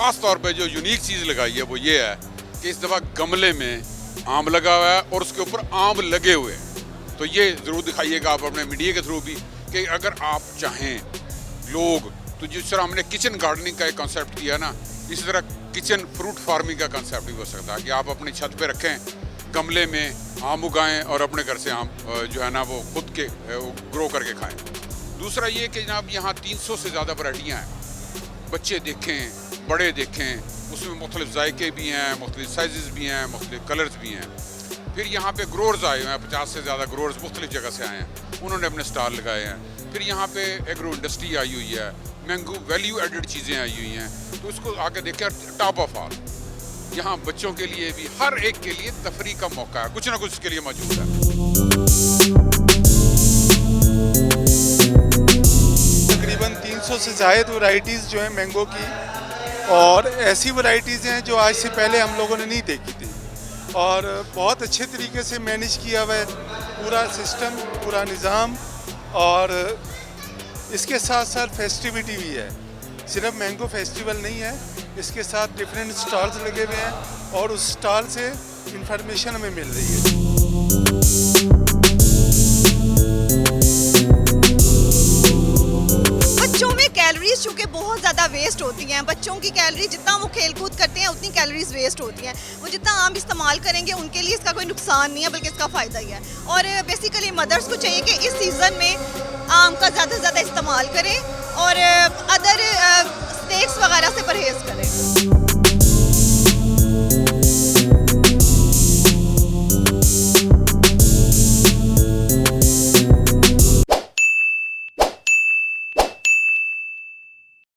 ख़ास तौर पे जो यूनिक चीज़ लगाई है वो ये है कि इस दफ़ा गमले में आम लगा हुआ है और उसके ऊपर आम लगे हुए हैं। तो ये ज़रूर दिखाइएगा आप अपने मीडिया के थ्रू भी कि अगर आप चाहें लोग, तो जिस तरह हमने किचन गार्डनिंग का एक कॉन्सेप्ट किया ना, इसी तरह किचन फ्रूट फार्मिंग का कॉन्सेप्ट भी हो सकता है कि आप अपनी छत पे रखें, गमले में आम उगाएं और अपने घर से आम जो है ना वो खुद के ग्रो करके खाएं। दूसरा ये कि जनाब यहाँ 300 से ज़्यादा वैरायटियाँ हैं। बच्चे देखें, बड़े देखें, उसमें मुख्तलिफ जायके भी हैं, मुख्तलिफ साइज़ भी हैं, मुख्तलिफ कलर्स भी हैं। फिर यहाँ पे ग्रोअर्स आए हुए हैं, 50 से ज़्यादा ग्रोअर्स मुख्तलिफ जगह से आए हैं, उन्होंने अपने स्टॉल लगाए हैं। फिर यहाँ पे एग्रो इंडस्ट्री आई हुई है, मैंगो वैल्यू एडेड चीज़ें आई हुई हैं, तो उसको आके देखें। टॉप ऑफ ऑल यहाँ बच्चों के लिए भी, हर एक के लिए तफरी का मौका है, कुछ ना कुछ उसके लिए मौजूद है। तकरीबन 300 से ज़ायद वैरायटीज़ जो है मैंगो की, और ऐसी वैरायटीज़ हैं जो आज से पहले हम लोगों ने नहीं देखी थी, और बहुत अच्छे तरीके से मैनेज किया हुआ है पूरा सिस्टम, पूरा निज़ाम। और इसके साथ साथ फेस्टिविटी भी है, सिर्फ मैंगो फेस्टिवल नहीं है, इसके साथ डिफरेंट स्टॉल्स लगे हुए हैं और उस स्टॉल से इंफॉर्मेशन हमें मिल रही है। बच्चों में कैलोरीज चूँकि बहुत ज़्यादा वेस्ट होती हैं, बच्चों की कैलोरी जितना वो खेल कूद करते हैं उतनी कैलोरीज वेस्ट होती हैं। वो जितना आम इस्तेमाल करेंगे उनके लिए इसका कोई नुकसान नहीं है, बल्कि इसका फ़ायदा ही है। और बेसिकली मदर्स को चाहिए कि इस सीज़न में आम का ज़्यादा से ज़्यादा इस्तेमाल करें और अदर स्नैक्स वगैरह से परहेज़ करें।